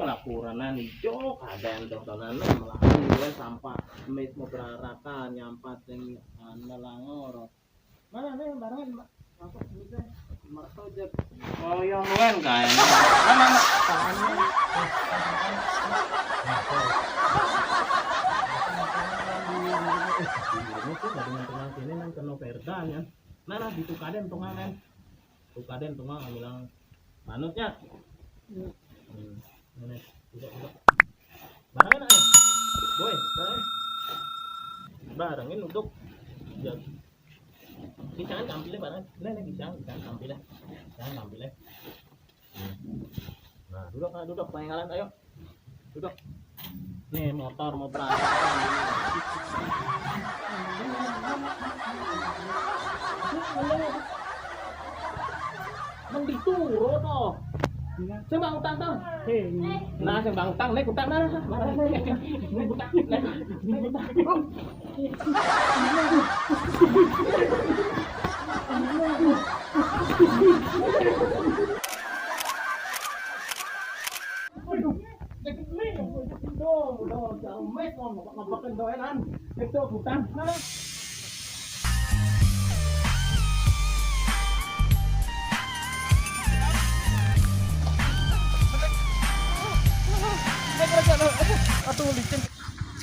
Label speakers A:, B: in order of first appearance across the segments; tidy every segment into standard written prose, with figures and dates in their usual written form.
A: lapuranan ijo kaden dodonan melakukan sampah mit mau berarakan nyampat yang langor mana nih barangan apa bisa marto jak oh yang luan kan mana ini nang kena perdanya mana itu kaden tungangan tuh kaden tungang bilang manutnya udah barangin aja boy barangin untuk jangan tampilnya barang ini jangan tampilnya nah duduk pengalan ayo duduk nih motor mau berangkat mendituro toh saya bang utang tau nah saya bang utang naik utang mana naik utang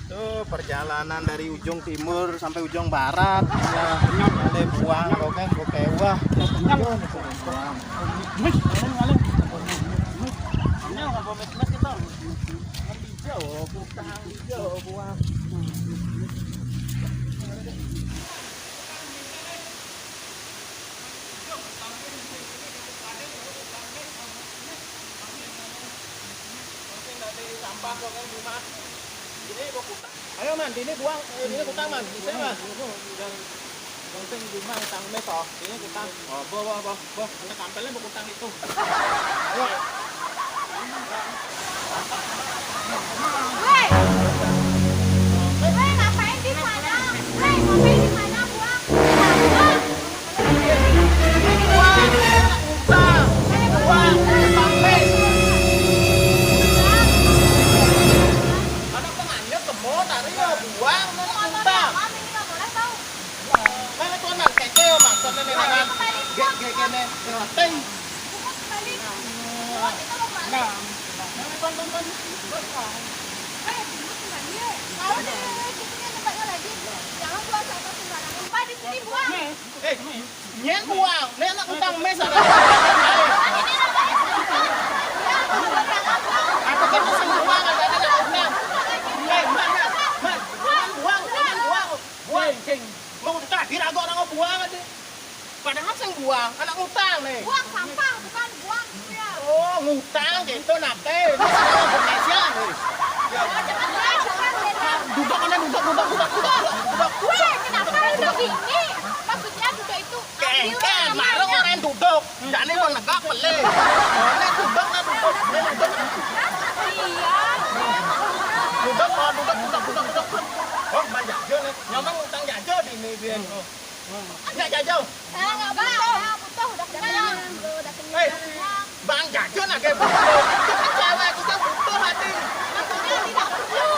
A: tuh perjalanan dari ujung timur sampai ujung barat ya ada buang oke wah sampah kok kan rumah ini gua kutang ayo man ini buang ini kutang man bisa man yang penting rumah tang meso ini kutang oh boh kita kampelnya mau kutang itu ayo
B: Hei, ngapain di sana? Hei, ngapain di sana buang?
A: Nyen buang, nek nak utang mes ada. Aku kan sing buang ada utang. Man, buang. Buang sing. Mau tadi rago orang buang aja. Padahal sing buang anak utang nih.
B: Buang sampah, bukan buang.
A: Oh, ngutang gitu nake. Indonesia nih. Duduk.
B: Weh, kenapa duduk ini? Maksudnya duduk itu
A: Kan, marah orang duduk. Jadi mau negak pelih. Ini duduk.
B: Iya.
A: Duduk. Oh, bang jajo nih. Nyomong utang jajo di ini biar. Enggak jajo.
B: Enggak butuh, udah kenyang.
A: Hei, bang jajo nak kayak butuh. Itu kan cewek, itu kan butuh hati.
B: Maksudnya tidak perlu.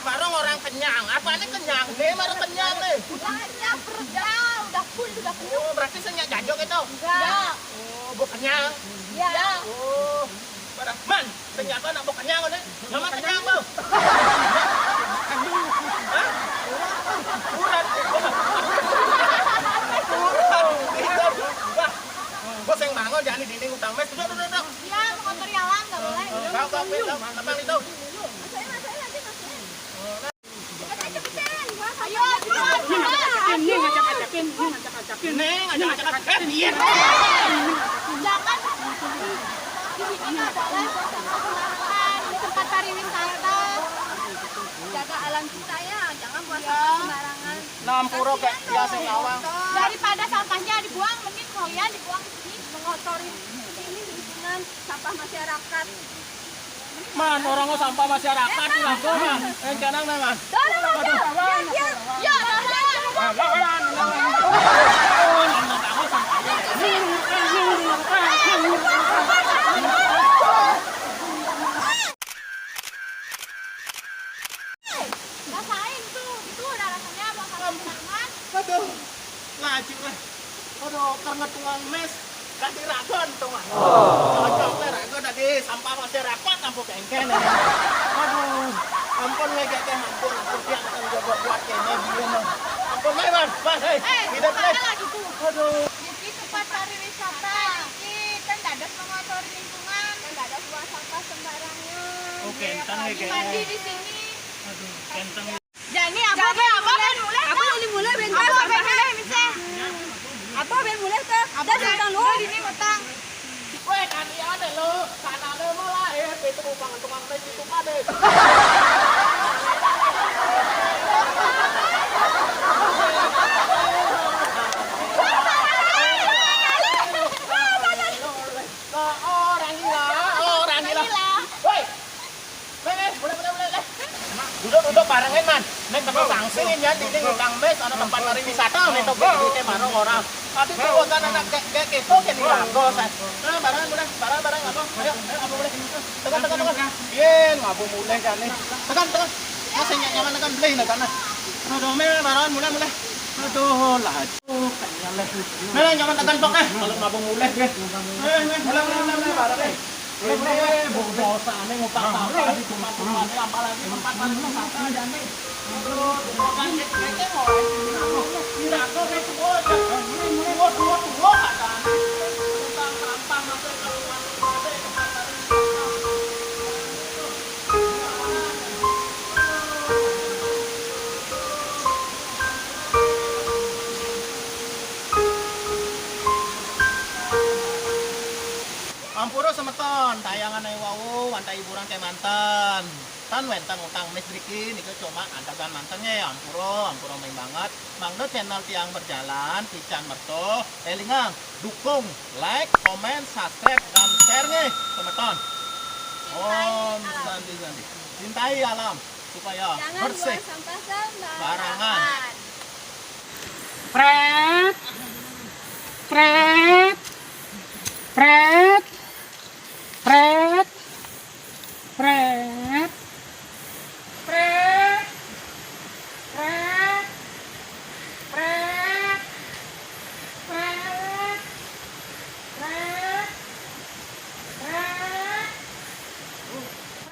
A: Barang orang kenyang. Apa ini kenyang? Nih, marah kenyang nih.
B: Hanya perda, udah full, udah penuh.
A: Oh, berarti saya jajo gitu.
B: Enggak.
A: Oh, bu kenyang.
B: Ya.
A: Oh, barang man, ternyata nak bu kenyang nih. Nama kenyang mau. Urat. Bos yang bangun jangan di dinding utang mes. Duduk.
B: Iya, motor jalan nggak boleh.
A: Kau mantap itu.
B: Ayo,
A: Ngajakin. Iya.
B: jangan. Di sini nggak boleh sembarangan. Di tempat pariwisata. Jaga alam kita ya, jangan buang sampah sembarangan.
A: Nampuro kayak biasa ngawang.
B: Daripada sampahnya dibuang, mending kalian dibuang di sini mengotori ini lingkungan sampah masyarakat.
A: Man, orang mau sampah masyarakat di langsung man. Canang na man.
B: Ya,
A: Lawan. Aduh, ngaji lah. Aduh, karena tukang mes gak diragon tuh mah. Cocok lah ragon tadi sampah masih rapat ampun kengken. Aduh, ampun ngegek teh ampun dia akan coba buat kene bieu. Ampun mah Bang, Mas hei. Hidup
B: Ada
A: deh.
B: lagi tuh.
A: Aduh.
B: Di tempat pariwisata. Dikit kan dadas mengotori lingkungan, kan dadas buang sampah sembarangan.
A: Oke, entar
B: Apalagi
A: ngegek.
B: mandi di sini.
A: Aduh, kentang.
B: Jadi apa ben mulai? Apa ini mulai ben apa ben mulai bisa? Apa ben mulai tuh? Ada tentang lu ini utang.
A: Weh, kan iya ada lo. Sana ada mulai itu bukan tukang mes itu ada. Orang gila. Woi. Boleh. Duduk barengin man. Nek tempat sangsingin ya di tukang mes ada tempat pariwisata nek to gede bareng orang. Tapi tuh kan anak kayak gitu kan dilago saya. Nah, bareng apa? Ayo apa boleh. Tekan. Yen, ngabu mulai kan nih. Tekan. Masih nyaman tekan beli nah kana. Aduh, bareng mulai. Aduh, laju kayaknya leh. Nah, nyaman tekan pok kalau ngabu mulai ge. Mulai bareng. Ini bodosa ane ngutang sampah di tempat-tempat ini apalagi tempat pariwisata aja nih. Aduh, bukan keke mau. Tidak kok semua. Dua kata. Ngutang sampah masuk ke tempat pariwisata. Ampuro semeton, tayangan ay wau, wantai hiburan kayak mantan. Tan wentan utang mes driki, niku cuma andagan mantannya ya ampuro main banget. Mangdo channel tiang berjalan, pican merto, elingang, dukung, like, komen, subscribe, dan share-nya semeton. Om Santi. Cintai alam supaya bersih.
B: Jangan buang sampah sembarangan.
A: Barangan.
C: Fred.